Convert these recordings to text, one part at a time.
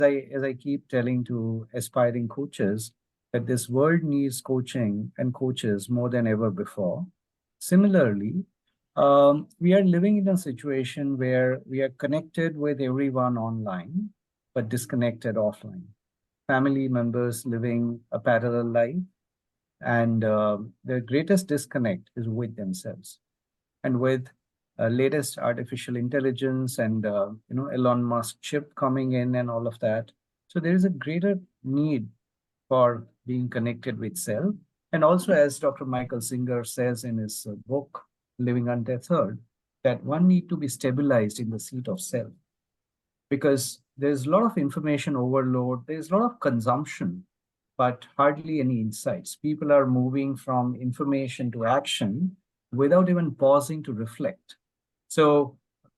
as I keep telling to aspiring coaches, that this world needs coaching and coaches more than ever before. Similarly, we are living in a situation where we are connected with everyone online, but disconnected offline. Family members living a parallel life, and their greatest disconnect is with themselves. And with latest artificial intelligence and Elon Musk chip coming in and all of that, so there is a greater need for being connected with self. And also, as Dr. Michael Singer says in his book, Living Untethered, that one need to be stabilized in the seat of self. Because there's a lot of information overload, there's a lot of consumption, but hardly any insights. People are moving from information to action without even pausing to reflect. So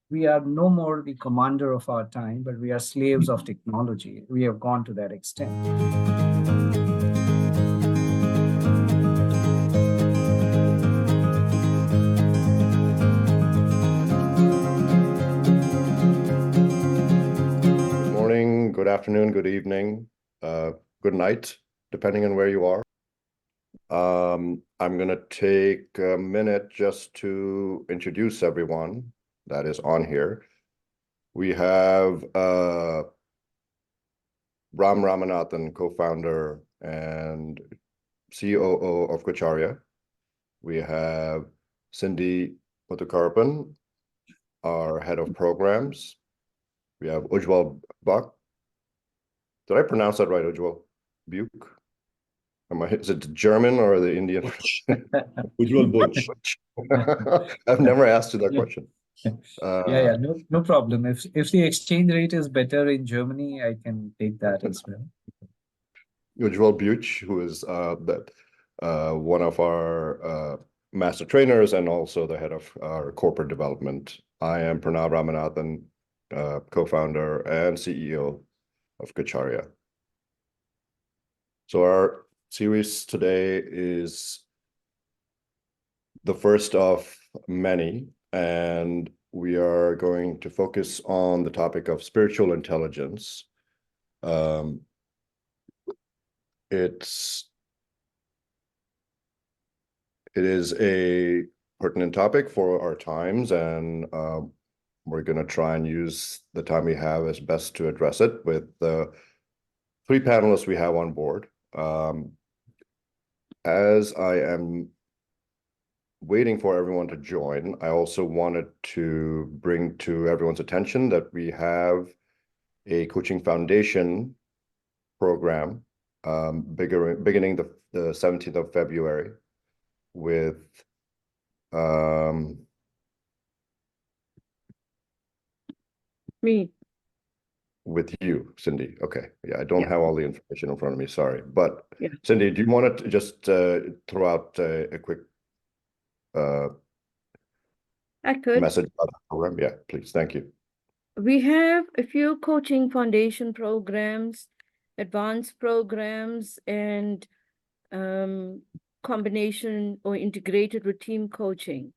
we are no more the commander of our time, but we are slaves of technology. We have gone to that extent. Good afternoon, good evening, good night, depending on where you are. I'm going to take a minute just to introduce everyone that is on here. We have Ram Ramanathan, co-founder and COO of Kacharya. We have Cindy Muthukarpan, our head of programs. We have Ujjaval Buck. Did I pronounce that right, Ujjaval? Buke? Is it German or the Indian? Ujjaval Butch. I've never asked you that question. Yeah, no problem. If the exchange rate is better in Germany, I can take that as well. Ujjaval Buch, who is one of our master trainers and also the head of our corporate development. I am Pranav Ramanathan, co-founder and CEO of Kacharya. So our series today is the first of many, and we are going to focus on the topic of spiritual intelligence. It is a pertinent topic for our times, and we're going to try and use the time we have as best to address it with the three panelists we have on board. As I am waiting for everyone to join, I also wanted to bring to everyone's attention that we have a coaching foundation program beginning the 17th of February with me. With you, Cindy. Okay. Yeah, I don't have all the information in front of me. Sorry. But yeah. Cindy, do you want to just throw out a quick message about the program? Yeah, please. Thank you. We have a few coaching foundation programs, advanced programs, and combination or integrated with team coaching.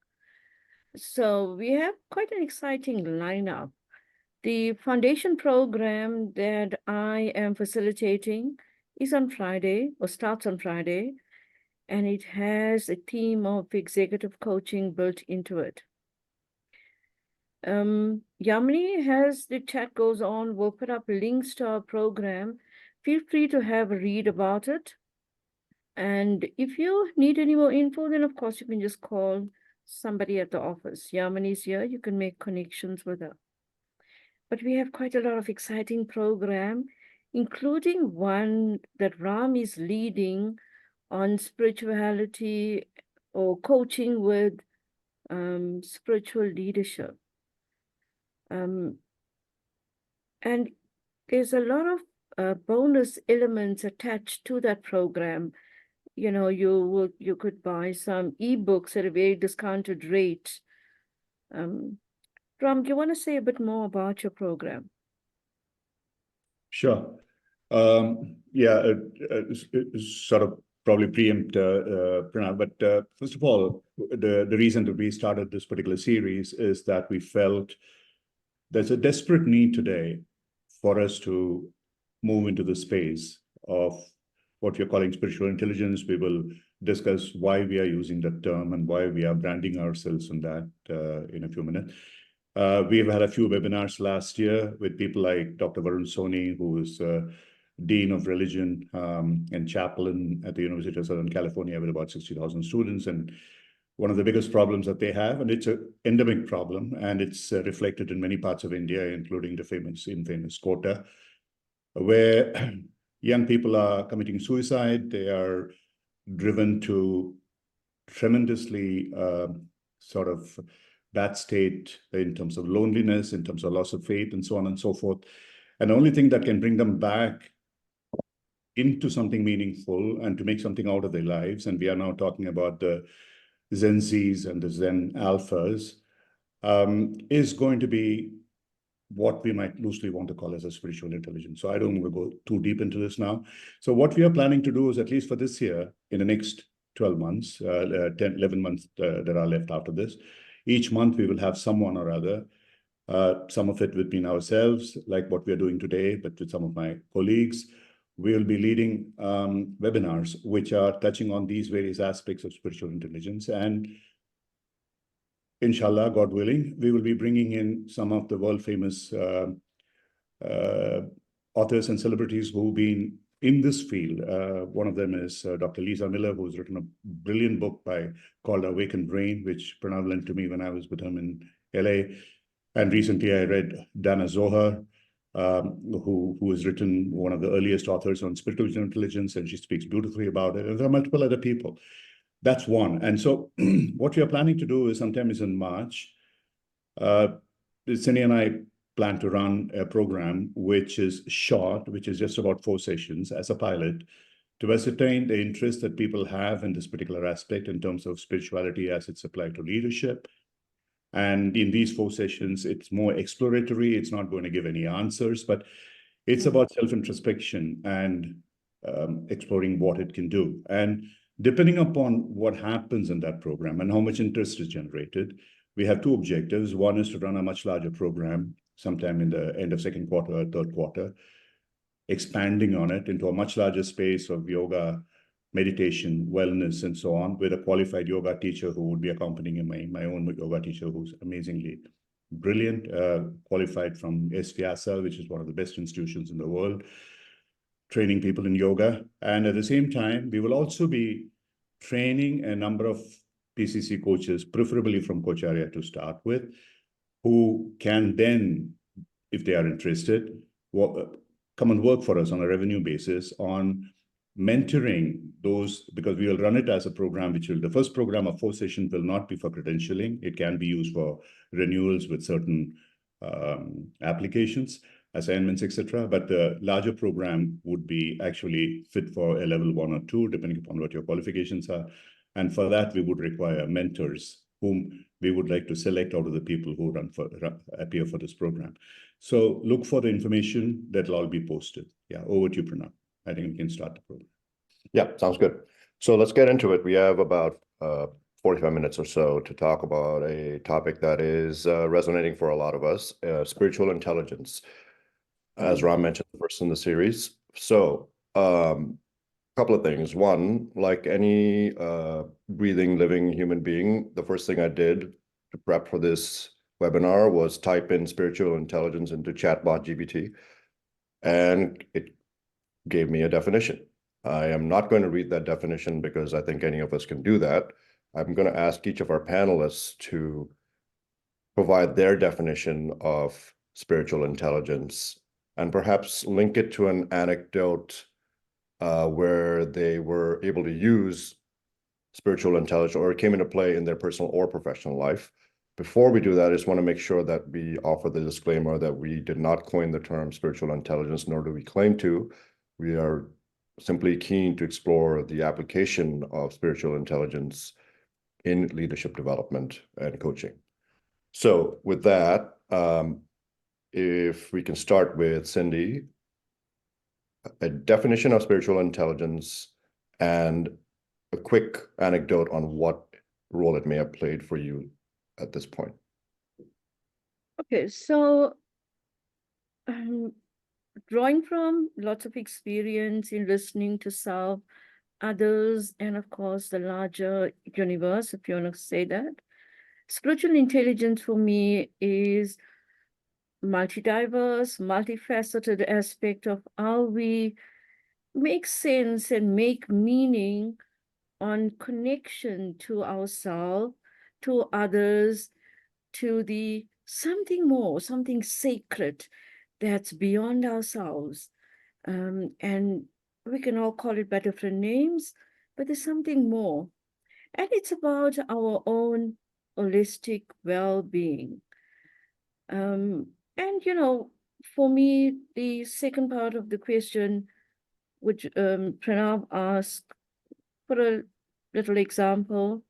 So we have quite an exciting lineup. The foundation program that I am facilitating is on Friday, or starts on Friday, and it has a theme of executive coaching built into it. Yamini, as the chat goes on, we'll put up links to our program. Feel free to have a read about it. And if you need any more info, then of course you can just call somebody at the office. Yamini's here, you can make connections with her. But we have quite a lot of exciting program, including one that Ram is leading on spirituality or coaching with spiritual leadership. And there's a lot of bonus elements attached to that program. You know, you could buy some ebooks at a very discounted rate. Ram, do you want to say a bit more about your program? Sure. Sort of probably preempt Pranav, but first of all, the reason that we started this particular series is that we felt there's a desperate need today for us to move into the space of what we're calling spiritual intelligence. We will discuss why we are using that term and why we are branding ourselves on that in a few minutes. We've had a few webinars last year with people like Dr. Varun Soni, who is Dean of Religion and Chaplain at the University of Southern California with about 60,000 students. And one of the biggest problems that they have, and it's an endemic problem, and it's reflected in many parts of India, including the infamous Kota, where young people are committing suicide. They are driven to tremendously sort of bad state in terms of loneliness, in terms of loss of faith, and so on and so forth. And the only thing that can bring them back into something meaningful and to make something out of their lives, and we are now talking about the Zen Zs and the Zen Alphas, is going to be what we might loosely want to call as a spiritual intelligence. So I don't want to go too deep into this now. So what we are planning to do is, at least for this year, in the next 12 months, 10, 11 months that are left after this, each month we will have someone or other, some of it between ourselves, like what we are doing today, but with some of my colleagues. We'll be leading webinars which are touching on these various aspects of spiritual intelligence. And inshallah, God willing, we will be bringing in some of the world famous authors and celebrities who've been in this field. One of them is Dr. Lisa Miller, who's written a brilliant book called Awaken Brain, which Pranav lent to me when I was with him in LA. And recently I read Dana Zohar, who has written one of the earliest authors on spiritual intelligence, and she speaks beautifully about it. And there are multiple other people. That's one. And so what we are planning to do is sometime in March, Cindy and I plan to run a program which is short, which is just about 4 sessions as a pilot, to ascertain the interest that people have in this particular aspect in terms of spirituality as it's applied to leadership. And in these 4 sessions, it's more exploratory. It's not going to give any answers, but it's about self-introspection and exploring what it can do. And depending upon what happens in that program and how much interest is generated, we have 2 objectives. One is to run a much larger program sometime in the end of second quarter or third quarter, expanding on it into a much larger space of yoga, meditation, wellness, and so on, with a qualified yoga teacher who would be accompanying my own yoga teacher, who's amazingly brilliant, qualified from SVyasa, which is one of the best institutions in the world, training people in yoga. And at the same time, we will also be training a number of PCC coaches, preferably from Kocharya to start with, who can then, if they are interested, come and work for us on a revenue basis on mentoring those, because we will run it as a program, the first program of 4 sessions will not be for credentialing. It can be used for renewals with certain applications, assignments, etc. But the larger program would be actually fit for a level 1 or 2, depending upon what your qualifications are. And for that, we would require mentors whom we would like to select out of the people who appear for this program. So look for the information that will all be posted. Yeah, over to you, Pranav. I think we can start the program. Yeah, sounds good. So let's get into it. We have about 45 minutes or so to talk about a topic that is resonating for a lot of us, spiritual intelligence. As Ram mentioned, first in the series. So couple of things. One, like any breathing, living human being, the first thing I did to prep for this webinar was type in spiritual intelligence into chatbot GPT, and it gave me a definition. I am not going to read that definition because I think any of us can do that. I'm going to ask each of our panelists to provide their definition of spiritual intelligence and perhaps link it to an anecdote where they were able to use spiritual intelligence or it came into play in their personal or professional life. Before we do that, I just want to make sure that we offer the disclaimer that we did not coin the term spiritual intelligence, nor do we claim to. We are simply keen to explore the application of spiritual intelligence in leadership development and coaching. So with that, if we can start with Cindy, a definition of spiritual intelligence and a quick anecdote on what role it may have played for you at this point. Okay, so drawing from lots of experience in listening to self, others, and of course, the larger universe, if you want to say that. Spiritual intelligence for me is multi-diverse, multifaceted aspect of how we make sense and make meaning on connection to ourselves, to others, to the something more, something sacred that's beyond ourselves. And we can all call it by different names, but there's something more. And it's about our own holistic well-being. And, you know, for me, the second part of the question, which Pranav asked, for a little example,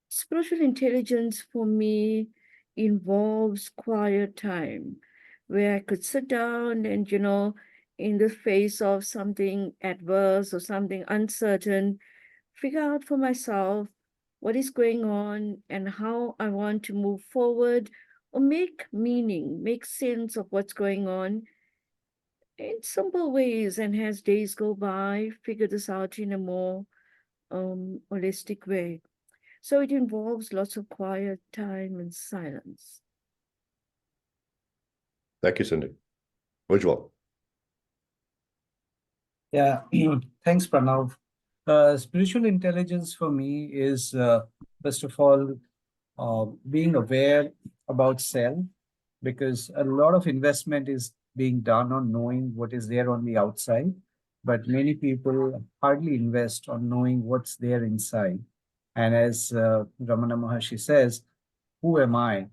spiritual intelligence for me involves quiet time where I could sit down and, you know, in the face of something adverse or something uncertain, figure out for myself what is going on and how I want to move forward or make meaning, make sense of what's going on in simple ways. And as days go by, figure this out in a more holistic way. So it involves lots of quiet time and silence. Thank you, Cindy. Ujjwal. Yeah, thanks, Pranav. Spiritual intelligence for me is, first of all, being aware about self, because a lot of investment is being done on knowing what is there on the outside, but many people hardly invest on knowing what's there inside. And as Ramana Maharshi says, who am I?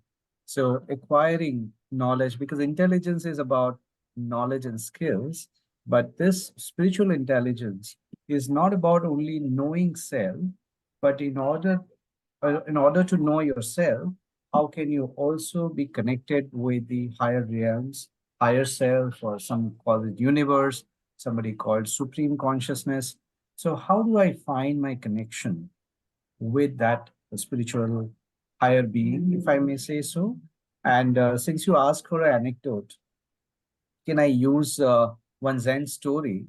So acquiring knowledge, because intelligence is about knowledge and skills, but this spiritual intelligence is not about only knowing self, but in order to know yourself, how can you also be connected with the higher realms, higher self, or some call it universe, somebody called supreme consciousness. So how do I find my connection with that spiritual higher being, if I may say so? And since you asked for an anecdote, can I use one Zen story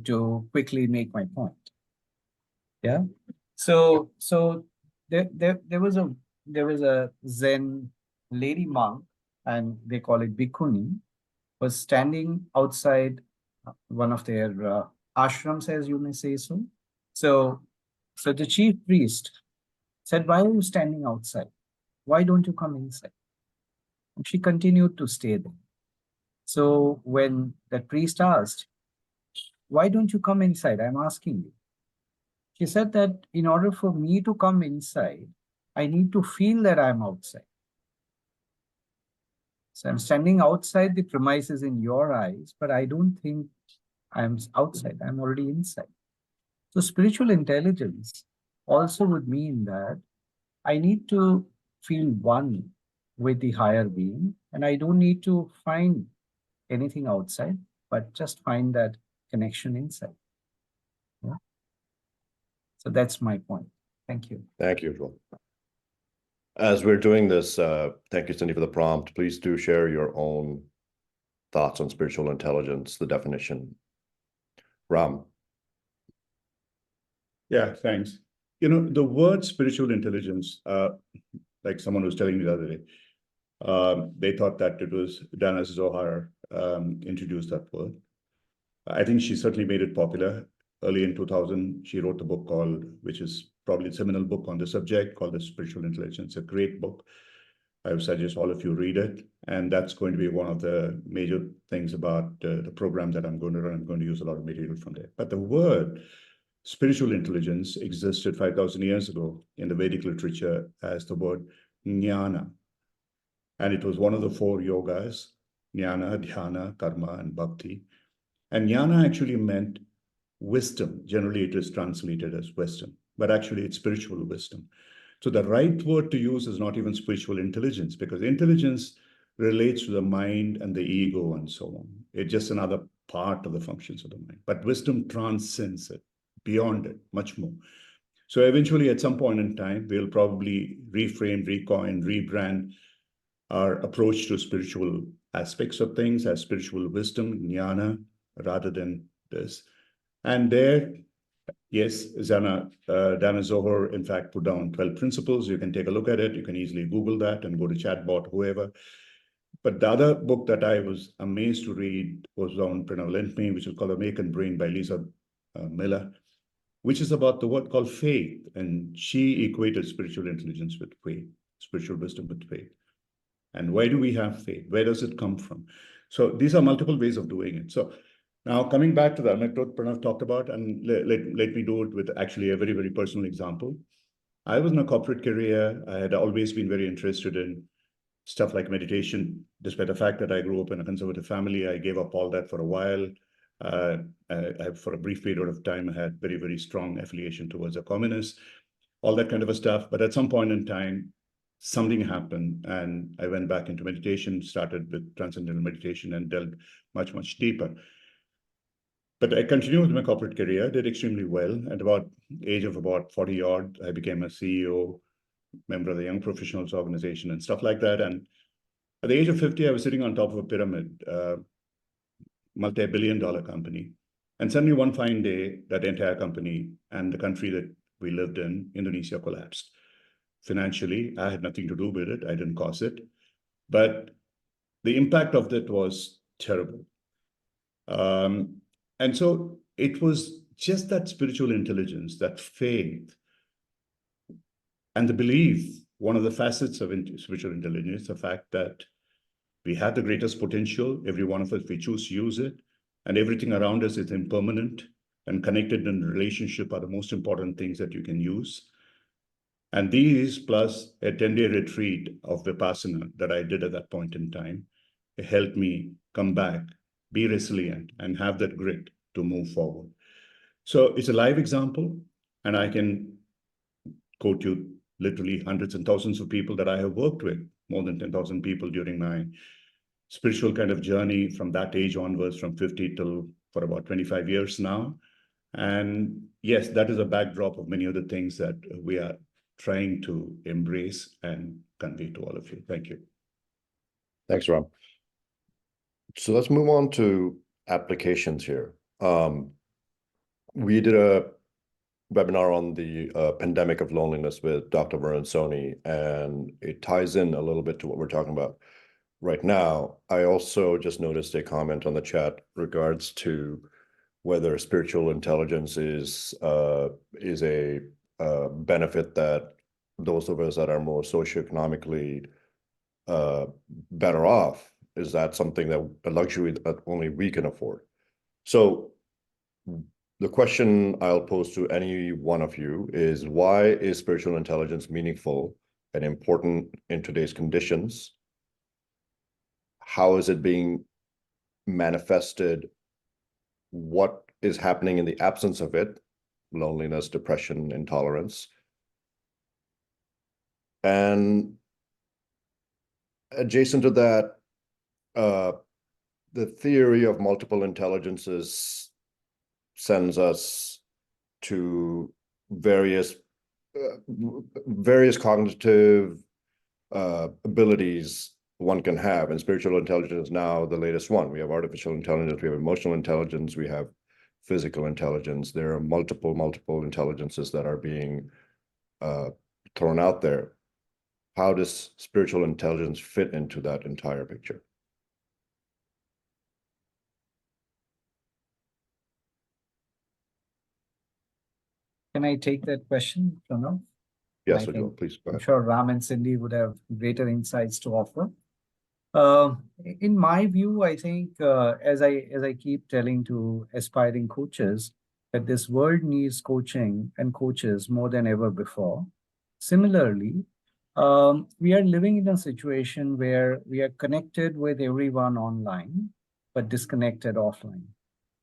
to quickly make my point? Yeah. So there was a Zen lady monk, and they call it bhikkhuni, was standing outside one of their ashrams, as you may say so. So the chief priest said, "Why are you standing outside? Why don't you come inside?" And she continued to stay there. So when that priest asked, "Why don't you come inside? I'm asking you." She said that in order for me to come inside, I need to feel that I'm outside. So I'm standing outside the premises in your eyes, but I don't think I'm outside. I'm already inside. So spiritual intelligence also would mean that I need to feel one with the higher being, and I don't need to find anything outside, but just find that connection inside. Yeah. So that's my point. Thank you. Thank you, Ujjwal. As we're doing this, thank you, Cindy, for the prompt. Please do share your own thoughts on spiritual intelligence, the definition. Ram. Yeah, thanks. You know, the word spiritual intelligence, like someone was telling me the other day, they thought that it was Dana Zohar introduced that word. I think she certainly made it popular. Early in 2000, she wrote a book called, which is probably a seminal book on the subject, called The Spiritual Intelligence. A great book. I would suggest all of you read it. And that's going to be one of the major things about the program that I'm going to run. I'm going to use a lot of material from there. But the word spiritual intelligence existed 5,000 years ago in the Vedic literature as the word jnana. And it was one of the four yogas: jnana, dhyana, karma, and bhakti. And jnana actually meant wisdom. Generally, it is translated as wisdom, but actually it's spiritual wisdom. So the right word to use is not even spiritual intelligence, because intelligence relates to the mind and the ego and so on. It's just another part of the functions of the mind. But wisdom transcends it, beyond it, much more. So eventually, at some point in time, we'll probably reframe, recoin, rebrand our approach to spiritual aspects of things as spiritual wisdom, jnana, rather than this. And there, yes, Dana Zohar, in fact, put down 12 principles. You can take a look at it. You can easily Google that and go to chatbot, whoever. But the other book that I was amazed to read was on Pranav lent me, which is called Awakened Brain by Lisa Miller, which is about the word called faith. And she equated spiritual intelligence with faith, spiritual wisdom with faith. And why do we have faith? Where does it come from? So these are multiple ways of doing it. So now coming back to the anecdote Pranav talked about, and let me do it with actually a very, very personal example. I was in a corporate career. I had always been very interested in stuff like meditation, despite the fact that I grew up in a conservative family. I gave up all that for a while. For a brief period of time, I had very, very strong affiliation towards the communists, all that kind of a stuff. But at some point in time, something happened, and I went back into meditation, started with transcendental meditation, and delved much, much deeper. But I continued with my corporate career, did extremely well. At about age of about 40 odd, I became a CEO, member of the Young Professionals Organization and stuff like that. And at the age of 50, I was sitting on top of a pyramid, multi-billion-dollar company. And suddenly one fine day, that entire company and the country that we lived in, Indonesia, collapsed. Financially, I had nothing to do with it. I didn't cause it. But the impact of that was terrible. And so it was just that spiritual intelligence, that faith, and the belief, one of the facets of spiritual intelligence, the fact that we have the greatest potential, every one of us, we choose to use it, and everything around us is impermanent, and connected in relationship are the most important things that you can use. And these, plus a 10-day retreat of Vipassana that I did at that point in time, it helped me come back, be resilient, and have that grit to move forward. So it's a live example, and I can quote you literally hundreds and thousands of people that I have worked with, more than 10,000 people during my spiritual kind of journey from that age onwards, from 50 till for about 25 years now. And yes, that is a backdrop of many other things that we are trying to embrace and convey to all of you. Thank you. Thanks, Ram. So let's move on to applications here. We did a webinar on the pandemic of loneliness with Dr. Varun Soni, and it ties in a little bit to what we're talking about right now. I also just noticed a comment on the chat regards to whether spiritual intelligence is a benefit that those of us that are more socioeconomically better off, is that something that a luxury that only we can afford? So the question I'll pose to any one of you is, why is spiritual intelligence meaningful and important in today's conditions? How is it being manifested? What is happening in the absence of it? Loneliness, depression, intolerance. And adjacent to that, the theory of multiple intelligences sends us to various cognitive abilities one can have, and spiritual intelligence is now the latest one. We have artificial intelligence, we have emotional intelligence, we have physical intelligence. There are multiple intelligences that are being thrown out there. How does spiritual intelligence fit into that entire picture? Can I take that question, Pranav? Yes, I Ujjaval, think please go I'm ahead. sure Ram and Cindy would have greater insights to offer. In my view, I think as I keep telling to aspiring coaches, that this world needs coaching and coaches more than ever before. Similarly, we are living in a situation where we are connected with everyone online, but disconnected offline.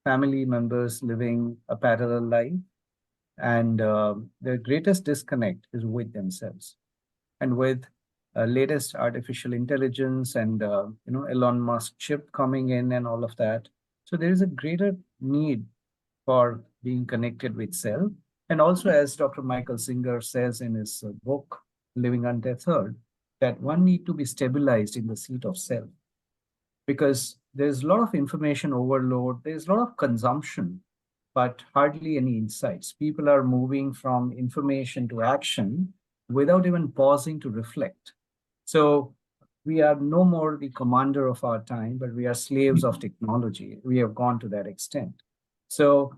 Family members living a parallel life, and the greatest disconnect is with themselves. And with latest artificial intelligence and Elon Musk chip coming in and all of that, so there is a greater need for being connected with self. And also, as Dr. Michael Singer says in his book Living Untethered, that one need to be stabilized in the seat of self. because there's a lot of information overload, there's a lot of consumption, but hardly any insights. People are moving from information to action without even pausing to reflect. So we are no more the commander of our time, but we are slaves of technology. We have gone to that extent. So,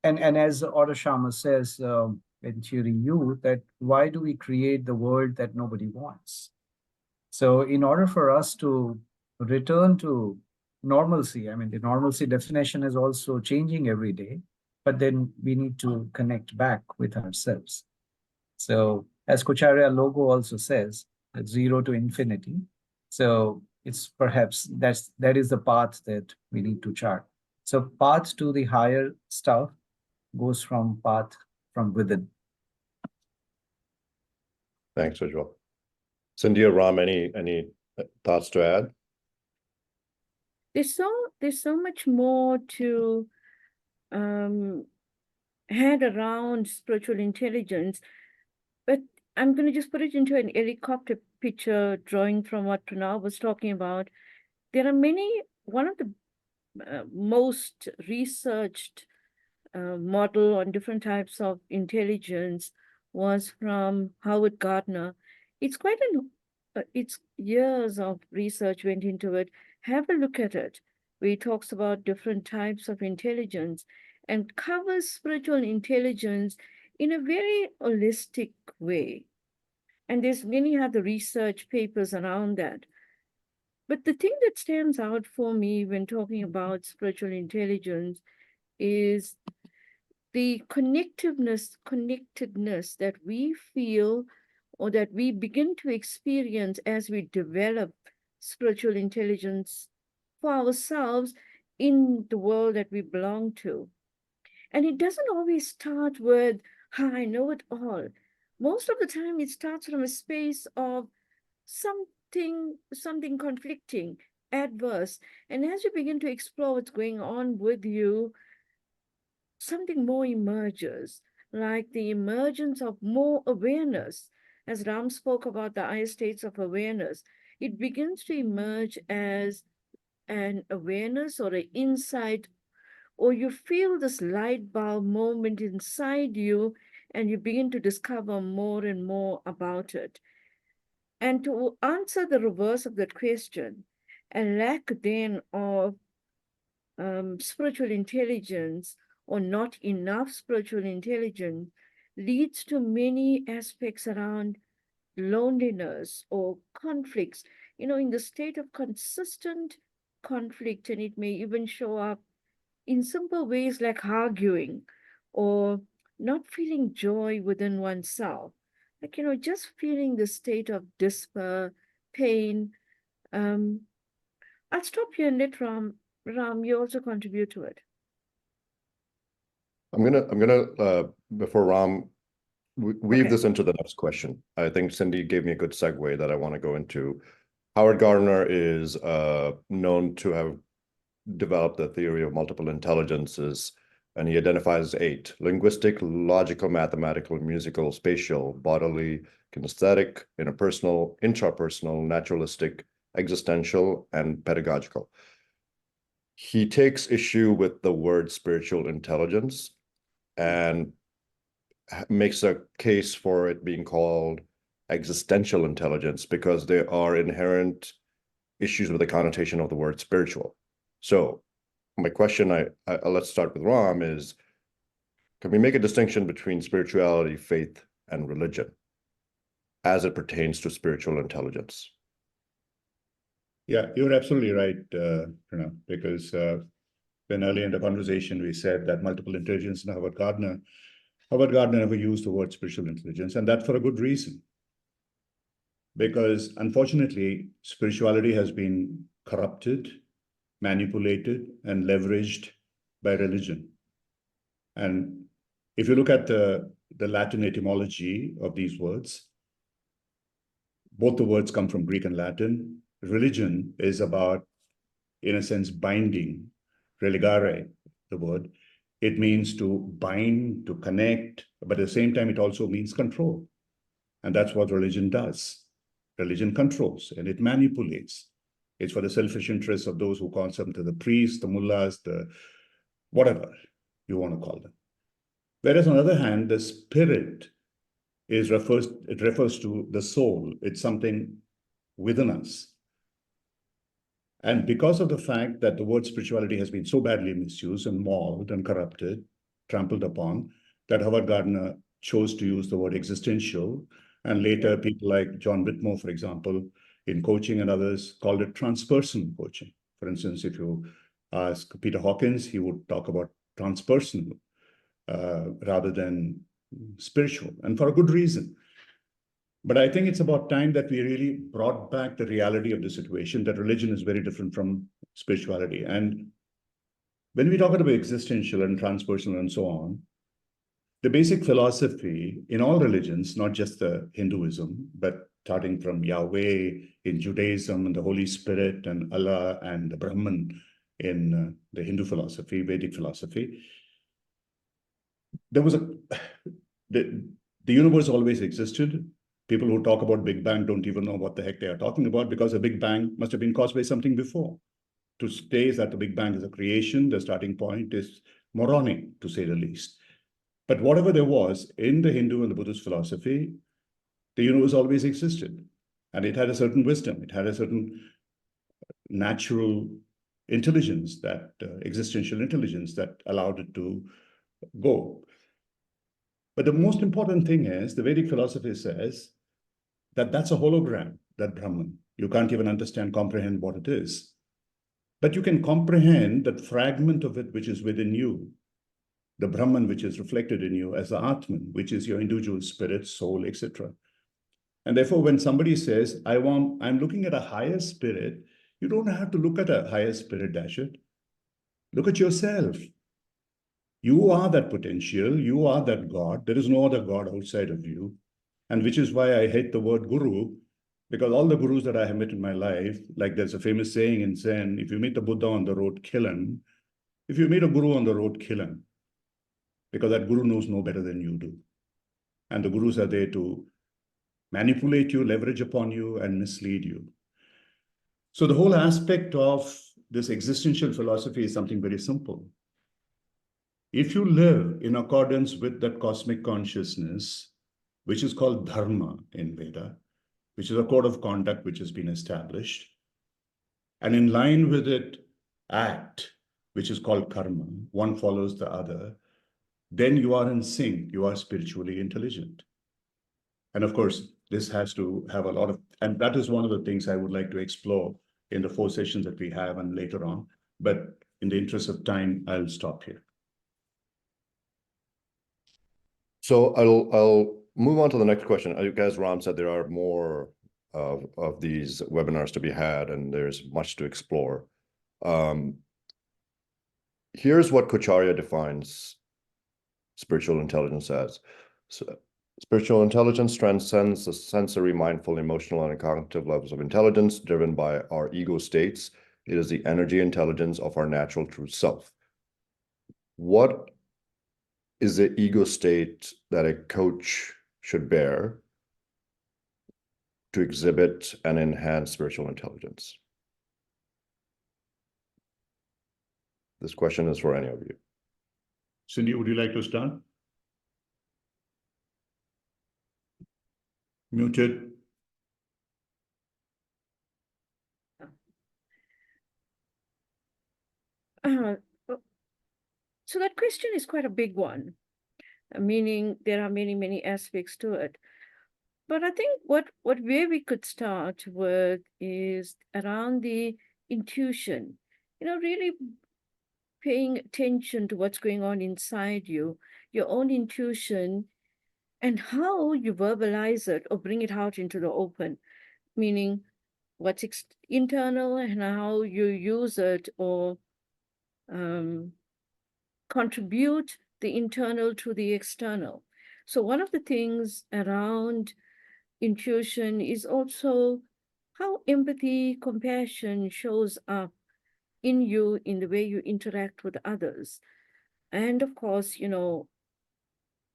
and as Otto Scharmer says in Theory U, that why do we create the world that nobody wants? So in order for us to return to normalcy, I mean, the normalcy definition is also changing every day, but then we need to connect back with ourselves. So as Kocharya logo also says, that 0 to infinity. So it's perhaps that is the path that we need to chart. So path to the higher stuff goes from path from within. Thanks, Ujjwal. Cindy or Ram, any thoughts to add? There's so much more to head around spiritual intelligence, but I'm going to just put it into an helicopter picture drawing from what Pranav was talking about. There are one of the most researched model on different types of intelligence was from Howard Gardner. It's quite it's years of research went into it. Have a look at it, where he talks about different types of intelligence and covers spiritual intelligence in a very holistic way. And there's many other research papers around that. But the thing that stands out for me when talking about spiritual intelligence is the connectedness that we feel or that we begin to experience as we develop spiritual intelligence for ourselves in the world that we belong to. And it doesn't always start with, I know it all. Most of the time it starts from a space of something conflicting, adverse. And as you begin to explore what's going on with you, something more emerges, like the emergence of more awareness. As Ram spoke about the higher states of awareness, it begins to emerge as an awareness or an insight, or you feel this light bulb moment inside you, and you begin to discover more and more about it. And to answer the reverse of that question, a lack then of spiritual intelligence or not enough spiritual intelligence leads to many aspects around loneliness or conflicts, in the state of consistent conflict. And it may even show up in simple ways like arguing or not feeling joy within oneself. Like, just feeling the state of despair, pain. I'll stop here and let Ram, you also contribute to it. I'm gonna before Ram weave Okay. this into the next question. I think Cindy gave me a good segue that I want to go into. Howard Gardner is known to have developed the theory of multiple intelligences, and he identifies 8: linguistic, logical, mathematical, musical, spatial, bodily, kinesthetic, interpersonal, intrapersonal, naturalistic, existential, and pedagogical. He takes issue with the word spiritual intelligence and makes a case for it being called existential intelligence because there are inherent issues with the connotation of the word spiritual. So my question, let's start with Ram, is can we make a distinction between spirituality, faith, and religion as it pertains to spiritual intelligence? Yeah, you're absolutely right, Pranav, because when early in the conversation we said that multiple intelligence and Howard Gardner never used the word spiritual intelligence, and that for a good reason. Because unfortunately, spirituality has been corrupted, manipulated, and leveraged by religion. And if you look at the Latin etymology of these words, both the words come from Greek and Latin. Religion is about, in a sense, binding, religare, the word. It means to bind, to connect, but at the same time, it also means control. And that's what religion does. Religion controls and it manipulates. It's for the selfish interests of those who call them to the priests, the mullahs, the whatever you want to call them. Whereas on the other hand, the spirit refers to the soul. It's something within us. And because of the fact that the word spirituality has been so badly misused and mauled and corrupted, trampled upon, that Howard Gardner chose to use the word existential. And later, people like John Whitmore, for example, in coaching and others, called it transpersonal coaching. For instance, if you ask Peter Hawkins, he would talk about transpersonal rather than spiritual, and for a good reason. But I think it's about time that we really brought back the reality of the situation, that religion is very different from spirituality. And when we talk about existential and transpersonal and so on, the basic philosophy in all religions, not just the Hinduism, but starting from Yahweh in Judaism and the Holy Spirit and Allah and the Brahman in the Hindu philosophy, Vedic philosophy, there was the universe always existed. People who talk about Big Bang don't even know what the heck they are talking about, because a Big Bang must have been caused by something before. To say that the Big Bang is a creation, the starting point, is moronic, to say the least. But whatever there was in the Hindu and the Buddhist philosophy, the universe always existed. And it had a certain wisdom. It had a certain natural intelligence, that existential intelligence that allowed it to go. But the most important thing is, the Vedic philosophy says that that's a hologram, that Brahman. You can't even understand, comprehend what it is. But you can comprehend that fragment of it which is within you, the Brahman which is reflected in you as the Atman, which is your individual spirit, soul, etc. And therefore, when somebody says, I'm looking at a higher spirit, you don't have to look at a higher spirit, Dashit. Look at yourself. You are that potential. You are that God. There is no other God outside of you. And which is why I hate the word guru, because all the gurus that I have met in my life, like there's a famous saying in Zen, if you meet the Buddha on the road, kill him. If you meet a guru on the road, kill him. Because that guru knows no better than you do. And the gurus are there to manipulate you, leverage upon you, and mislead you. So the whole aspect of this existential philosophy is something very simple. If you live in accordance with that cosmic consciousness, which is called dharma in Veda, which is a code of conduct which has been established, and in line with it, act, which is called karma, one follows the other, then you are in sync, you are spiritually intelligent. And of course, this has to have a lot of, and that is one of the things I would like to explore in the 4 sessions that we have and later on. But in the interest of time, I'll stop here. So I'll move on to the next question. As Ram said, there are more of these webinars to be had, and there's much to explore. Here's what Kocharya defines spiritual intelligence as. So, spiritual intelligence transcends the sensory, mindful, emotional, and cognitive levels of intelligence driven by our ego states. It is the energy intelligence of our natural true self. What is the ego state that a coach should bear to exhibit and enhance spiritual intelligence? This question is for any of you. Cindy, would you like to start? Muted. So that question is quite a big one, meaning there are many, many aspects to it. But I think where we could start with is around the intuition, really paying attention to what's going on inside you, your own intuition, and how you verbalize it or bring it out into the open, meaning what's internal and how you use it or contribute the internal to the external. So one of the things around intuition is also how empathy, compassion shows up in you in the way you interact with others. And of course,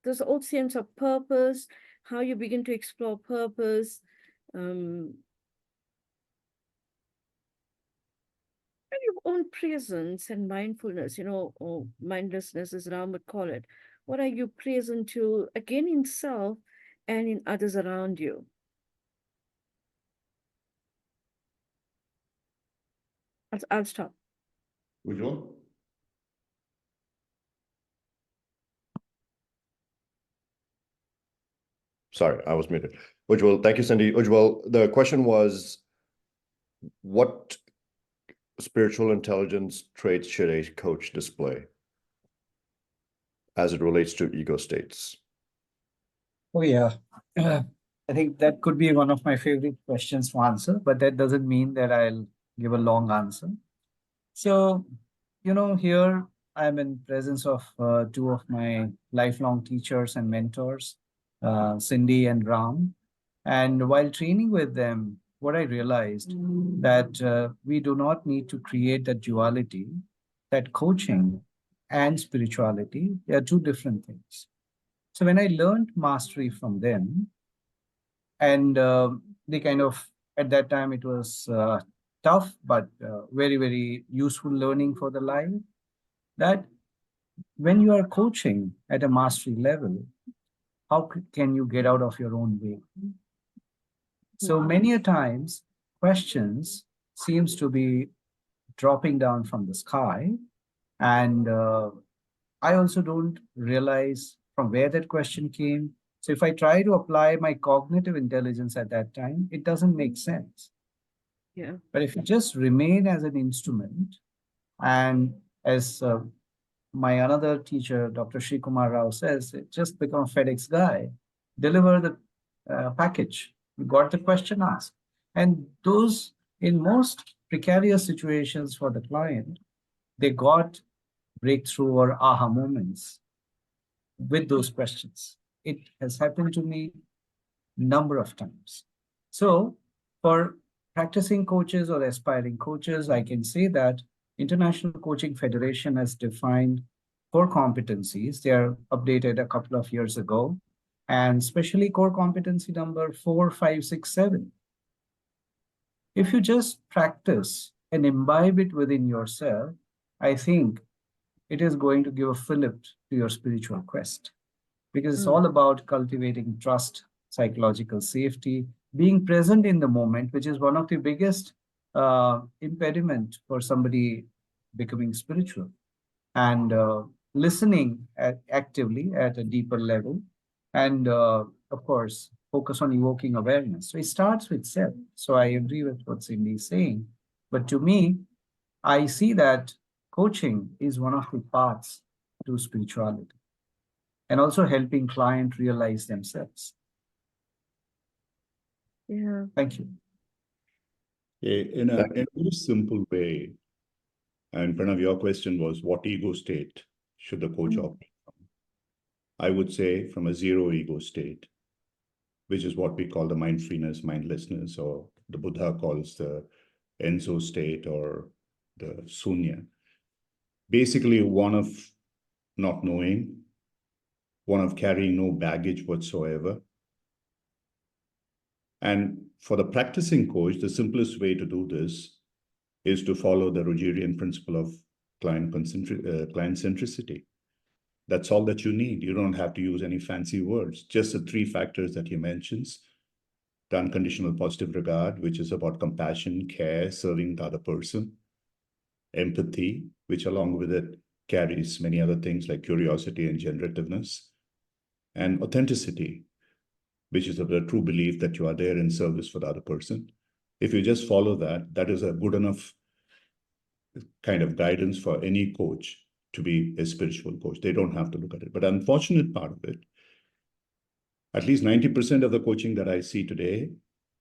there's all sense of purpose, how you begin to explore purpose. own presence and mindfulness, or mindlessness, as Ram would call it. What are you present to, again, in self and in others around you? I'll stop. Ujjwal? Sorry, I was muted. Ujjwal, thank you, Cindy. Ujjwal, the question was, what spiritual intelligence traits should a coach display as it relates to ego states? Oh, yeah. I think that could be one of my favorite questions to answer, but that doesn't mean that I'll give a long answer. So, here I'm in presence of two of my lifelong teachers and mentors, Cindy and Ram. And while training with them, what I realized that we do not need to create that duality, that coaching and spirituality, they are two different things. So when I learned mastery from them, and they kind of, at that time, it was tough, but very, very useful learning for the life, that when you are coaching at a mastery level, how can you get out of your own way? So many a times, questions seems to be dropping down from the sky, and I also don't realize from where that question came. So if I try to apply my cognitive intelligence at that time, it doesn't make sense. Yeah. But if you just remain as an instrument, and as my another teacher, Dr. Sri Kumar Rao says, just become a FedEx guy, deliver the package. You got the question asked. And those, in most precarious situations for the client, they got breakthrough or aha moments with those questions. It has happened to me number of times. So for practicing coaches or aspiring coaches, I can say that International Coaching Federation has defined core competencies. They are updated a couple of years ago, and especially core competency number 4, 5, 6, 7. If you just practice and imbibe it within yourself, I think it is going to give a fillip to your spiritual quest, because it's all about cultivating trust, psychological safety, being present in the moment, which is one of the biggest impediment for somebody becoming spiritual, and listening actively at a deeper level, and of course, focus on evoking awareness. So it starts with self. So I agree with what Cindy is saying. But to me, I see that coaching is one of the paths to spirituality, and also helping client realize themselves. Yeah. Thank you. In a very simple way, and Pranav, your question was, what ego state should the coach operate from? I would say from a zero ego state, which is what we call the mindfulness, mindlessness, or the Buddha calls the Enso state or the Sunya. Basically, one of not knowing, one of carrying no baggage whatsoever. And for the practicing coach, the simplest way to do this is to follow the Rogerian principle of client centricity. That's all that you need. You don't have to use any fancy words, just the 3 factors that he mentions. The unconditional positive regard, which is about compassion, care, serving the other person. Empathy, which along with it carries many other things like curiosity and generativeness. And authenticity, which is the true belief that you are there in service for the other person. If you just follow that, that is a good enough kind of guidance for any coach to be a spiritual coach. They don't have to look at it. But the unfortunate part of it, at least 90% of the coaching that I see today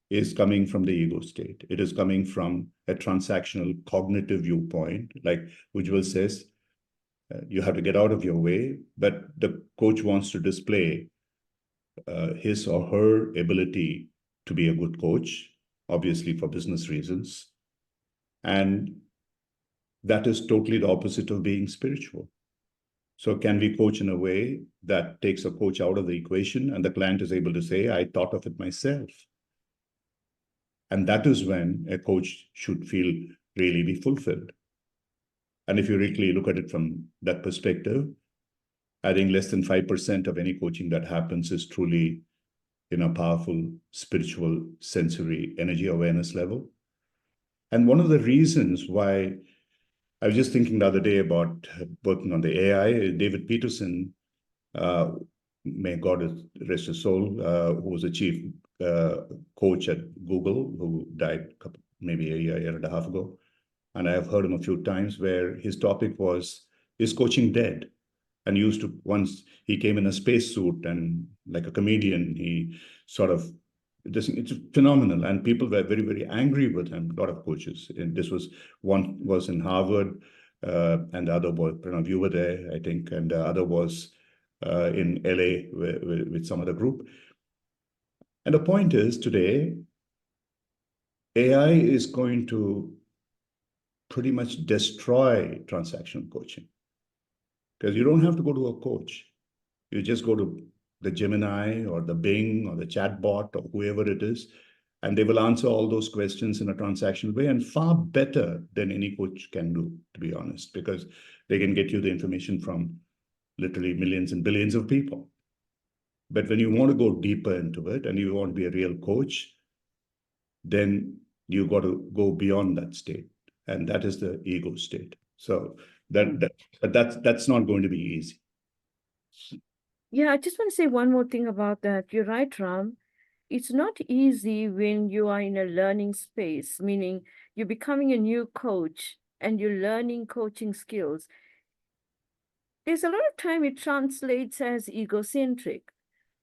is coming from the ego state. It is coming from a transactional cognitive viewpoint. Like Ujjwal says, you have to get out of your way, but the coach wants to display his or her ability to be a good coach, obviously for business reasons. And that is totally the opposite of being spiritual. So can we coach in a way that takes a coach out of the equation and the client is able to say, I thought of it myself? And that is when a coach should feel really be fulfilled. And if you really look at it from that perspective, I think less than 5% of any coaching that happens is truly in a powerful spiritual sensory energy awareness level. And one of the reasons why I was just thinking the other day about working on the AI, David Peterson, may God rest his soul, who was a chief coach at Google, who died maybe a year and a half ago. And I have heard him a few times where his topic was, is coaching dead? And used to, once he came in a spacesuit and like a comedian, he sort of, it's phenomenal. And people were very, very angry with him, a lot of coaches. And this was, one was in Harvard, and the other was, Pranav, you were there, I think, and the other was in LA with some other group. And the point is, today, AI is going to pretty much destroy transactional coaching. Because you don't have to go to a coach. You just go to the Gemini or the Bing or the chatbot or whoever it is, and they will answer all those questions in a transactional way, and far better than any coach can do, to be honest, because they can get you the information from literally millions and billions of people. But when you want to go deeper into it and you want to be a real coach, then you got to go beyond that state. And that is the ego state. So that's not going to be easy. Yeah, I just want to say one more thing about that. You're right, Ram. It's not easy when you are in a learning space, meaning you're becoming a new coach and you're learning coaching skills. There's a lot of time it translates as egocentric,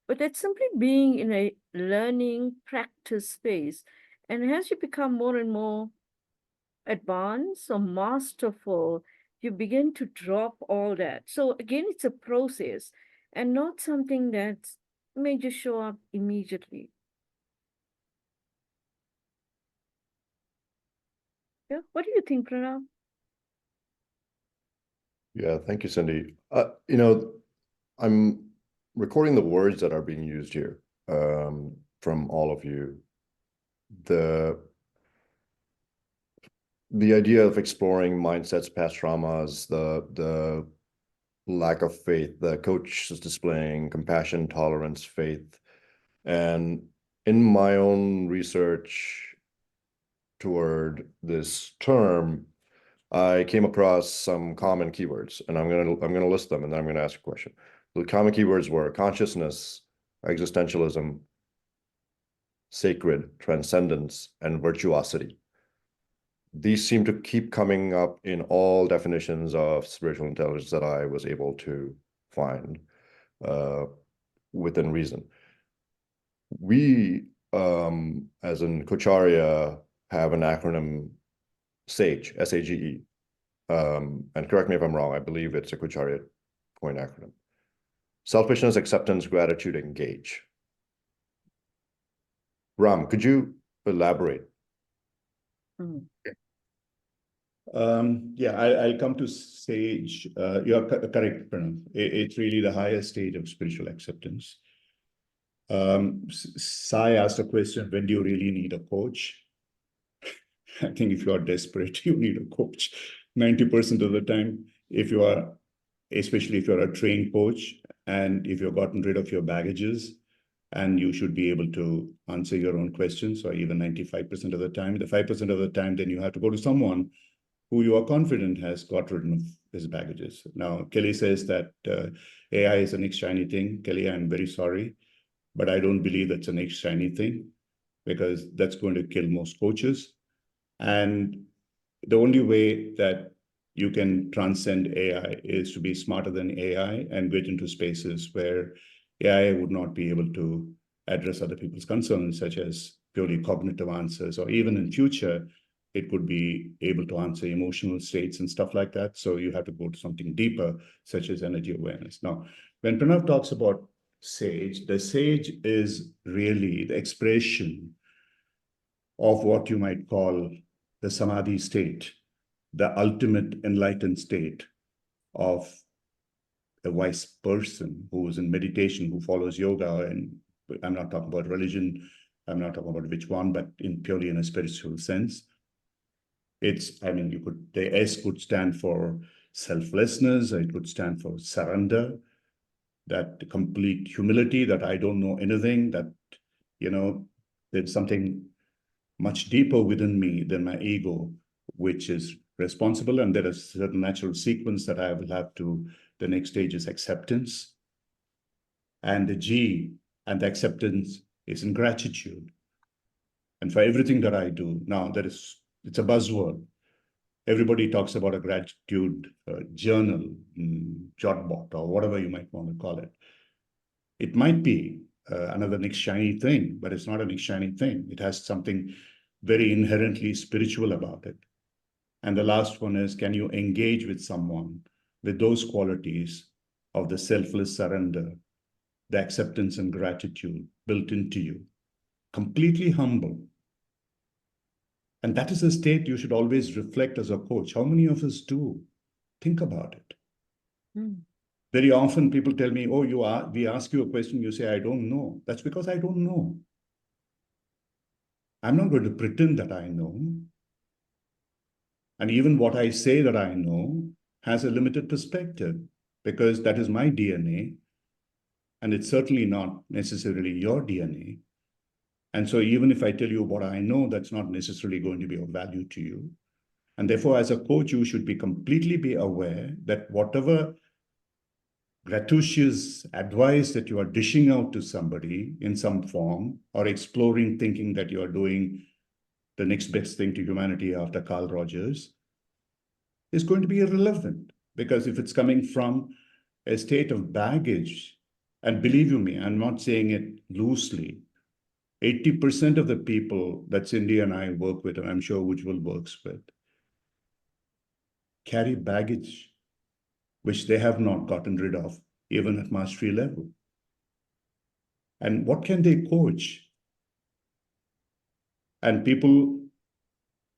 but that's simply being in a learning practice space. And as you become more and more advanced or masterful, you begin to drop all that. So again, it's a process and not something that may just show up immediately. Yeah, what do you think, Pranav? Yeah, thank you, Cindy. I'm recording the words that are being used here from all of you. The idea of exploring mindsets, past traumas, the lack of faith, the coach is displaying compassion, tolerance, faith. And in my own research toward this term, I came across some common keywords, and I'm gonna list them, and then I'm gonna ask a question. The common keywords were consciousness, existentialism, sacred, transcendence, and virtuosity. These seem to keep coming up in all definitions of spiritual intelligence that I was able to find within reason. We, as in Kocharya, have an acronym SAGE, S-A-G-E. And correct me if I'm wrong, I believe it's a Kocharya point acronym. Selfishness, acceptance, gratitude, engage. Ram, could you elaborate? Yeah, I'll come to SAGE. You're correct, Pranav. It's really the highest stage of spiritual acceptance. Sai asked a question, when do you really need a coach? I think if you are desperate, you need a coach. 90% of the time, if you are, especially if you're a trained coach, and if you've gotten rid of your baggages, and you should be able to answer your own questions, or even 95% of the time, the 5% of the time, then you have to go to someone who you are confident has got rid of his baggages. Now, Kelly says that AI is the next shiny thing. Kelly, I'm very sorry, but I don't believe that's the next shiny thing, because that's going to kill most coaches. And the only way that you can transcend AI is to be smarter than AI and get into spaces where AI would not be able to address other people's concerns, such as purely cognitive answers, or even in future, it could be able to answer emotional states and stuff like that. So you have to go to something deeper, such as energy awareness. Now, when Pranav talks about SAGE, the SAGE is really the expression of what you might call the samadhi state, the ultimate enlightened state of a wise person who is in meditation, who follows yoga. And I'm not talking about religion, I'm not talking about which one, but purely in a spiritual sense. I mean, the S could stand for selflessness, it could stand for surrender, that complete humility, that I don't know anything, that, there's something much deeper within me than my ego, which is responsible. And there is a certain natural sequence that I will have to, the next stage is acceptance. And the G and the acceptance is in gratitude. And for everything that I do, now it's a buzzword. Everybody talks about a gratitude journal, jotbot, or whatever you might want to call it. It might be another next shiny thing, but it's not a next shiny thing. It has something very inherently spiritual about it. And the last one is, can you engage with someone with those qualities of the selfless surrender, the acceptance and gratitude built into you, completely humble. And that is a state you should always reflect as a coach. How many of us do? Think about it. Very often people tell me, oh, we ask you a question, you say, I don't know. That's because I don't know. I'm not going to pretend that I know. And even what I say that I know has a limited perspective, because that is my DNA. And it's certainly not necessarily your DNA. And so even if I tell you what I know, that's not necessarily going to be of value to you. And therefore, as a coach, you should completely be aware that whatever gratuitous advice that you are dishing out to somebody in some form, or exploring thinking that you are doing the next best thing to humanity after Carl Rogers, is going to be irrelevant. Because if it's coming from a state of baggage, and believe you me, I'm not saying it loosely, 80% of the people that Cindy and I work with, and I'm sure Ujjaval works with, carry baggage which they have not gotten rid of, even at mastery level. And what can they coach? And people,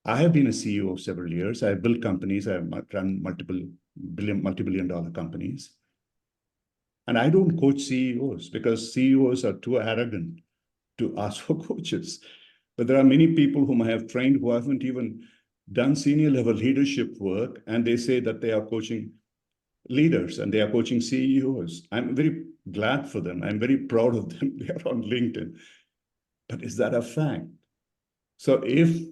I have been a CEO of several years. I've built companies. I've run multi-billion dollar companies. And I don't coach CEOs because CEOs are too arrogant to ask for coaches. But there are many people whom I have trained who haven't even done senior level leadership work, and they say that they are coaching leaders and they are coaching CEOs. I'm very glad for them. I'm very proud of them. They are on LinkedIn. But is that a fact? So if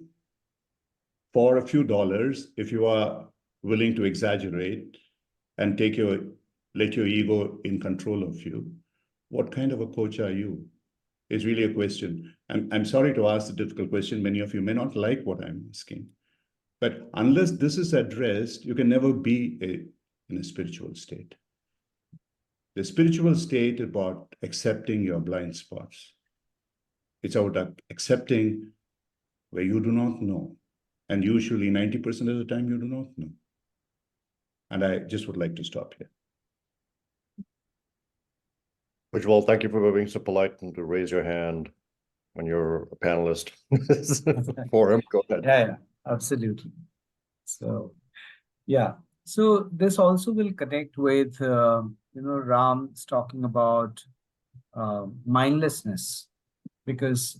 for a few dollars, if you are willing to exaggerate and let your ego in control of you, what kind of a coach are you? Is really a question. I'm sorry to ask the difficult question. Many of you may not like what I'm asking. But unless this is addressed, you can never be in a spiritual state. The spiritual state is about accepting your blind spots. It's about accepting where you do not know. And usually 90% of the time you do not know. And I just would like to stop here. Ujjaval, thank you for being so polite and to raise your hand when you're a panelist for him. Go ahead. Yeah, absolutely. So, yeah. So this also will connect with, Ram's talking about mindlessness, because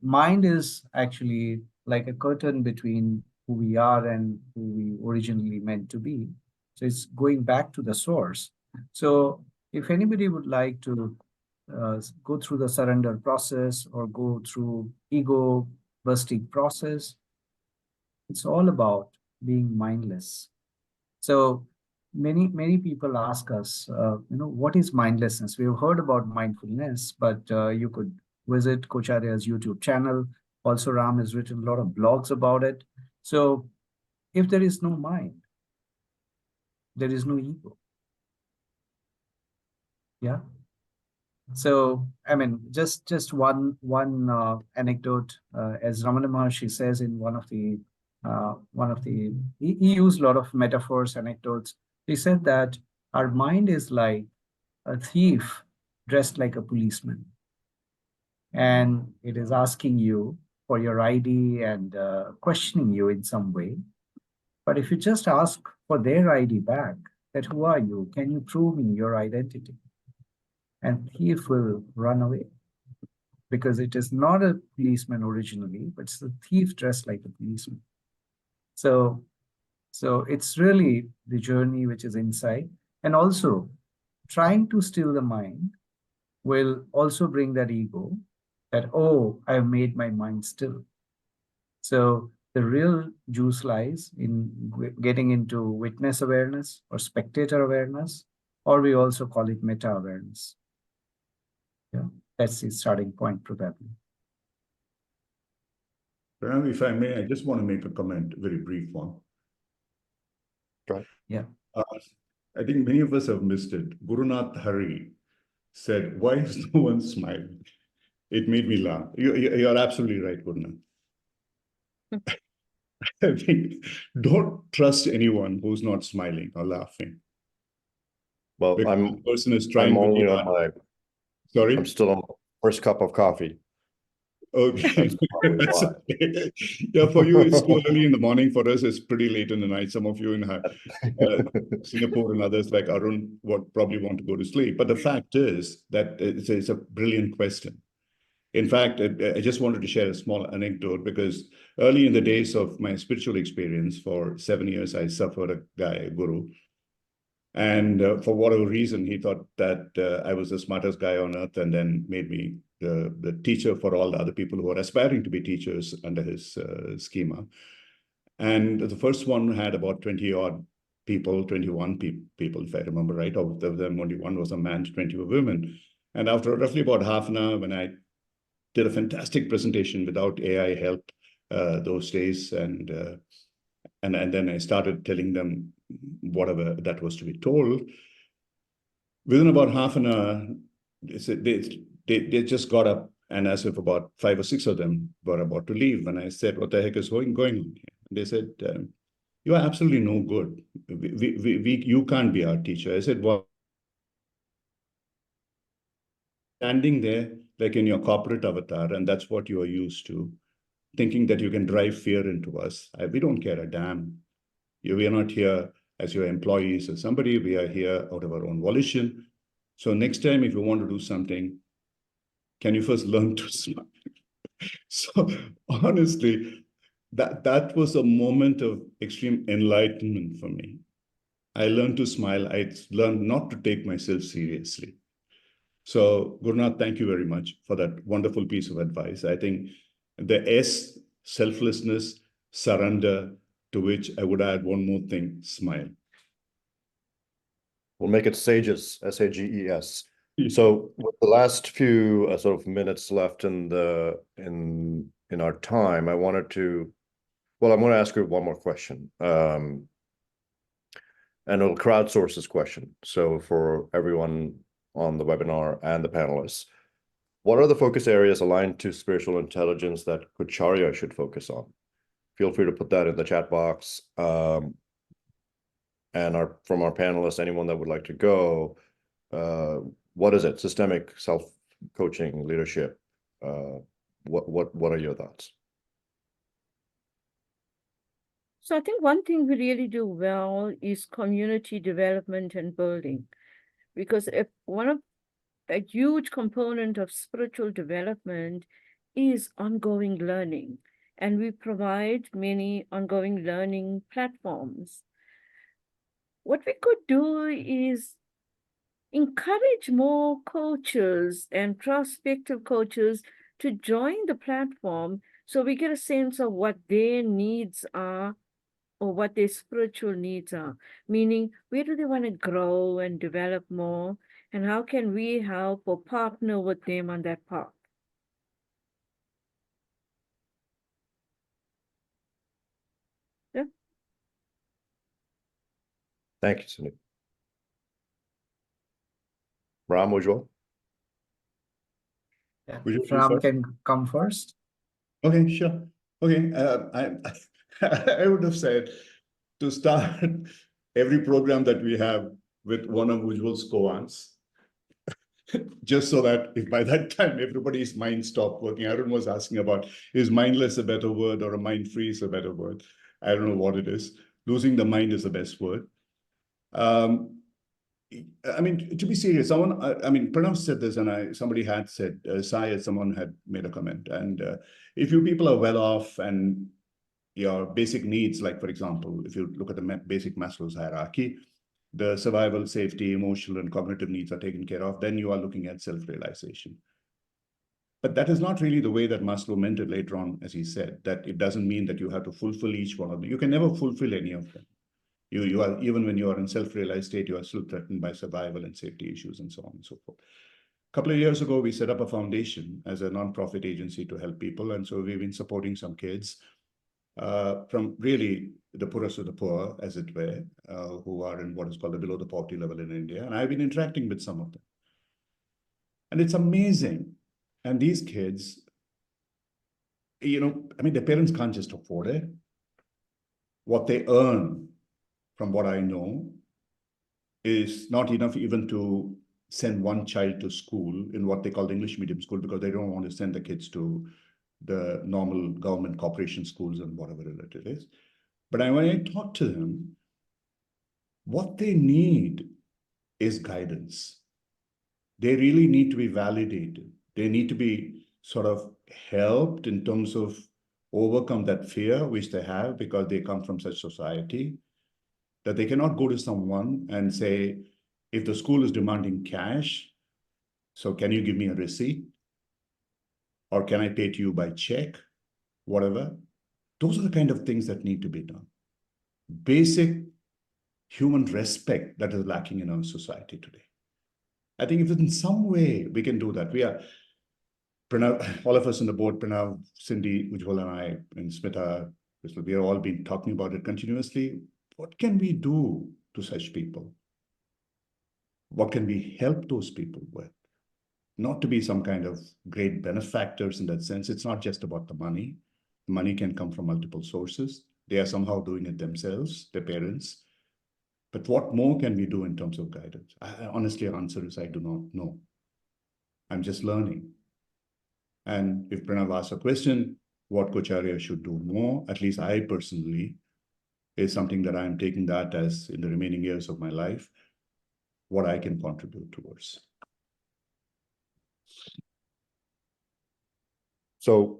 mind is actually like a curtain between who we are and who we originally meant to be. So it's going back to the source. So if anybody would like to go through the surrender process or go through ego busting process, it's all about being mindless. So many people ask us, what is mindlessness? We've heard about mindfulness, but you could visit Kocharya's YouTube channel. Also, Ram has written a lot of blogs about it. So if there is no mind, there is no ego. Yeah. So, I mean, just one anecdote, as Ramana Maharshi says in he used a lot of metaphors, anecdotes. He said that our mind is like a thief dressed like a policeman, and it is asking you for your ID and questioning you in some way. But if you just ask for their ID back, that who are you? Can you prove me your identity? And thief will run away, because it is not a policeman originally, but it's a thief dressed like a policeman. So, so it's really the journey which is inside, and also trying to still the mind will also bring that ego that, oh, I've made my mind still. So the real juice lies in getting into witness awareness or spectator awareness, or we also call it meta awareness. Yeah, that's the starting point, probably. Pranav, if I may, I just want to make a comment, a very brief one. Right. Yeah. I think many of us have missed it. Gurunath Hari said, "Why is no one smiling?" It made me laugh. You're absolutely right, Gurunath. I think don't trust anyone who's not smiling or laughing. Well, Because the person is I'm trying only really on hard. I'm Sorry? still on my first cup of coffee. Okay. That's probably That's why. okay. Yeah, for you, it's too early in the morning. For us, it's pretty late in the night. Some of you in Singapore and others like Arun probably want to go to sleep. But the fact is that it's a brilliant question. In fact, I just wanted to share a small anecdote because early in the days of my spiritual experience, for 7 years, I suffered a guy, guru. And for whatever reason, he thought that I was the smartest guy on earth, and then made me the teacher for all the other people who are aspiring to be teachers under his schema. And the first one had about 20 odd people, 21 people, if I remember right. Of them, only one was a man, 20 were women. And after roughly about half an hour, when I did a fantastic presentation without AI help those days, and then I started telling them whatever that was to be told. Within about half an hour, they just got up, and as if about 5 or 6 of them were about to leave. And I said, "What the heck is going on here?" And they said, "You are absolutely no good. You can't be our teacher." I said, "Well, standing there like in your corporate avatar, and that's what you are used to, thinking that you can drive fear into us. We don't care a damn. We are not here as your employees or somebody. We are here out of our own volition. So next time, if you want to do something, can you first learn to smile?" So honestly, that was a moment of extreme enlightenment for me. I learned to smile. I learned not to take myself seriously. So Gurunath, thank you very much for that wonderful piece of advice. I think the S, selflessness, surrender, to which I would add one more thing, smile. We'll make it SAGES, SAGES. So with the last few sort of minutes left in our time, I'm going to ask you one more question. And it'll crowdsource this question. So for everyone on the webinar and the panelists, what are the focus areas aligned to spiritual intelligence that Kucharya should focus on? Feel free to put that in the chat box. And from our panelists, anyone that would like to go, what is it? Systemic self-coaching, leadership. What are your thoughts? So I think one thing we really do well is community development and building, because if a huge component of spiritual development is ongoing learning, and we provide many ongoing learning platforms. What we could do is encourage more coaches and prospective coaches to join the platform so we get a sense of what their needs are or what their spiritual needs are, meaning where do they want to grow and develop more, and how can we help or partner with them on that path? Yeah. Thank you, Cindy. Ram, Ujjaval? Yeah. Ujjaval, Ram first. can come first. Okay, sure. Okay, I would have said to start every program that we have with one of Ujjwal's koans, just so that if by that time everybody's mind stopped working. Arun was asking about, is mindless a better word or a mind free is a better word? I don't know what it is. Losing the mind is the best word. I mean, to be serious, Pranav said this, and somebody had said, someone had made a comment, and if you people are well off and your basic needs, like, for example, if you look at the basic Maslow's hierarchy, the survival, safety, emotional, and cognitive needs are taken care of, then you are looking at self-realization. But that is not really the way that Maslow meant it later on, as he said, that it doesn't mean that you have to fulfill each one of them. You can never fulfill any of them. You are, even when you are in self-realized state, you are still threatened by survival and safety issues and so on and so forth. A couple of years ago, we set up a foundation as a nonprofit agency to help people. And so we've been supporting some kids from really the poorest of the poor, as it were, who are in what is called the below the poverty level in India. And I've been interacting with some of them. And it's amazing. And these kids, you know, I mean, their parents can't just afford it. What they earn, from what I know, is not enough even to send one child to school in what they call the English medium school, because they don't want to send the kids to the normal government corporation schools and whatever it is. But when I talk to them, what they need is guidance. They really need to be validated. They need to be sort of helped in terms of overcome that fear which they have because they come from such society, that they cannot go to someone and say, if the school is demanding cash, so can you give me a receipt? Or can I pay to you by check? Whatever. Those are the kind of things that need to be done. Basic human respect that is lacking in our society today. I think if in some way we can do that, we are, Pranav, all of us on the board, Pranav, Cindy, Ujjaval and I, and Smita, we have all been talking about it continuously. What can we do to such people? What can we help those people with? Not to be some kind of great benefactors in that sense. It's not just about the money. Money can come from multiple sources. They are somehow doing it themselves, their parents. But what more can we do in terms of guidance? Honestly, the answer is I do not know. I'm just learning. And if Pranav asks a question, what Kocharya should do more, at least I personally, is something that I'm taking that as in the remaining years of my life, what I can contribute towards. So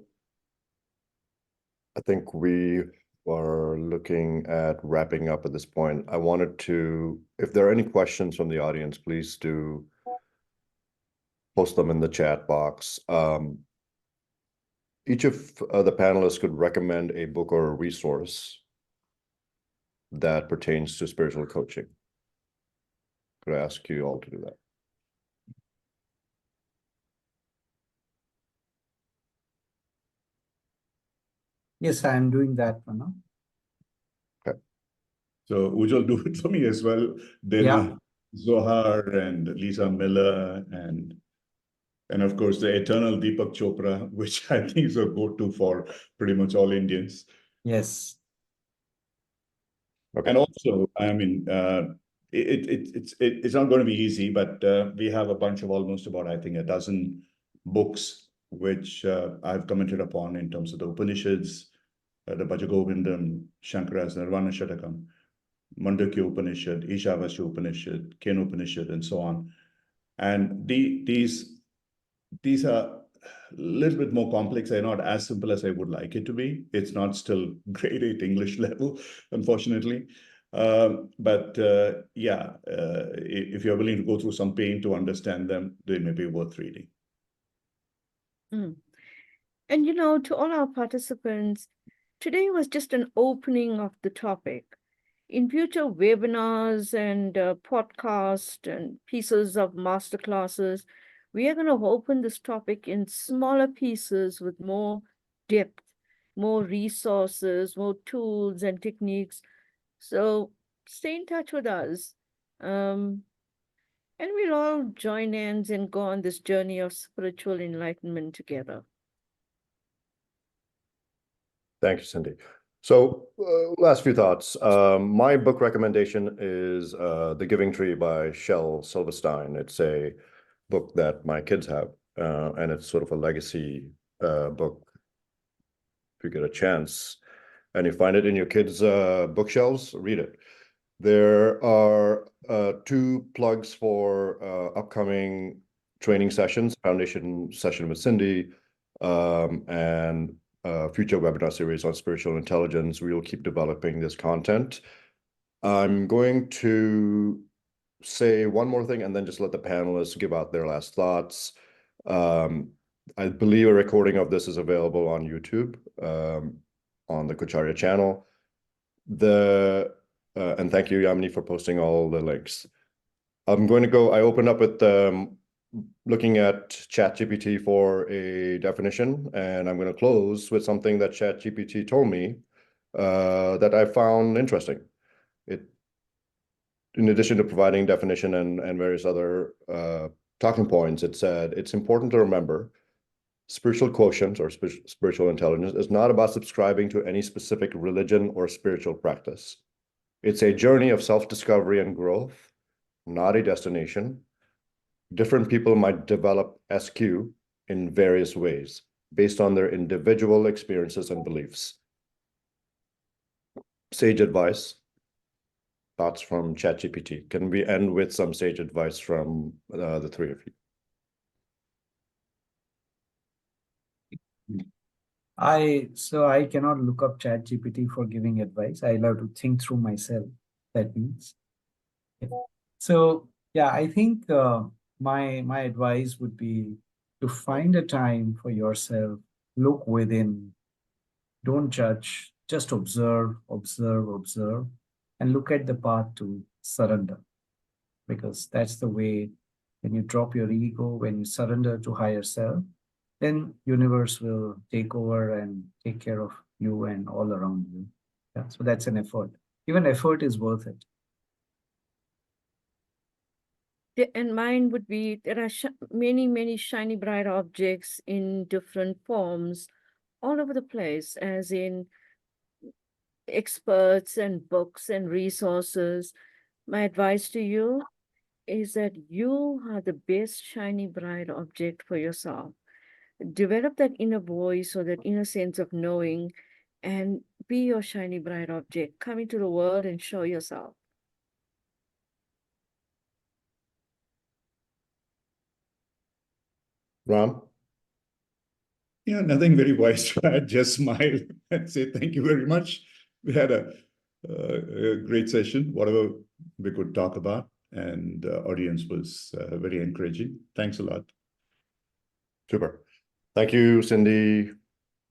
I think we are looking at wrapping up at this point. I wanted to, if there are any questions from the audience, please do post them in the chat box. Each of the panelists could recommend a book or a resource that pertains to spiritual coaching. Could I ask you all to do that? Yes, I'm doing that for now. So Ujjwal, do it for me as well. Then Yeah. Zohar and Lisa Miller and of course the eternal Deepak Chopra, which I think is a go-to for pretty much all Indians. Yes. Okay. And also, I mean, it's not going to be easy, but we have a bunch of almost about, I think, a dozen books which I've commented upon in terms of the Upanishads, the Bhajagovindam, Shankara's Nirvana Shatakam, Mandukya Upanishad, Ishavasya Upanishad, Kena Upanishad, and so on. And these are a little bit more complex. They're not as simple as I would like it to be. It's not still grade 8 English level, unfortunately. But if you're willing to go through some pain to understand them, they may be worth reading. Mm. And you know, to all our participants, today was just an opening of the topic. In future webinars and podcasts and pieces of masterclasses, we are going to open this topic in smaller pieces with more depth, more resources, more tools and techniques. So stay in touch with us. And we'll all join hands and go on this journey of spiritual enlightenment together. Thank you, Cindy. So last few thoughts. My book recommendation is The Giving Tree by Shel Silverstein. It's a book that my kids have, and it's sort of a legacy book. If you get a chance and you find it in your kids' bookshelves, read it. There are 2 plugs for upcoming training sessions, foundation session with Cindy, and future webinar series on spiritual intelligence. We will keep developing this content. I'm going to say one more thing and then just let the panelists give out their last thoughts. I believe a recording of this is available on YouTube, on the Kucharya channel. And thank you, Yamini, for posting all the links. I opened up with looking at ChatGPT for a definition, and I'm going to close with something that ChatGPT told me that I found interesting. In addition to providing definition and various other talking points, it said, it's important to remember spiritual quotient or spiritual intelligence is not about subscribing to any specific religion or spiritual practice. It's a journey of self-discovery and growth, not a destination. Different people might develop SQ in various ways based on their individual experiences and beliefs. Sage advice. Thoughts from ChatGPT. Can we end with some sage advice from the three of you? I cannot look up ChatGPT for giving advice. I'll have to think through myself. That means. So yeah, I think my advice would be to find a time for yourself. Look within. Don't judge. Just observe, and look at the path to surrender. Because that's the way. When you drop your ego, when you surrender to higher self, then universe will take over and take care of you and all around you. Yeah, so that's an effort. Even effort is worth it. And mine would be, there are many shiny bright objects in different forms all over the place, as in experts and books and resources. My advice to you is that you are the best shiny bright object for yourself. Develop that inner voice or that inner sense of knowing and be your shiny bright object. Come into the world and show yourself. Ram? Yeah, nothing very wise to add, just smile and say thank you very much. We had a great session, whatever we could talk about, and the audience was very encouraging. Thanks a lot. Super. Thank you, Cindy,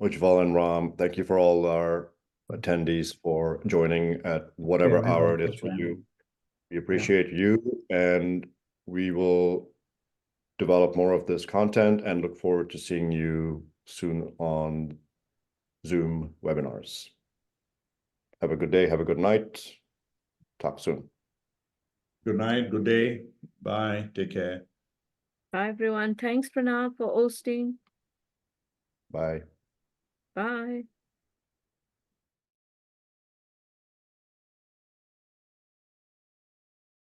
Ujjaval, and Ram. Thank you for all our attendees for joining at whatever hour it is for you. We appreciate you, and we will develop more of this content and look forward to seeing you soon on Zoom webinars. Have a good day. Have a good night. Talk soon. Good night. Good day. Bye. Take care. Bye, everyone. Thanks, Pranav, for hosting. Bye. Bye.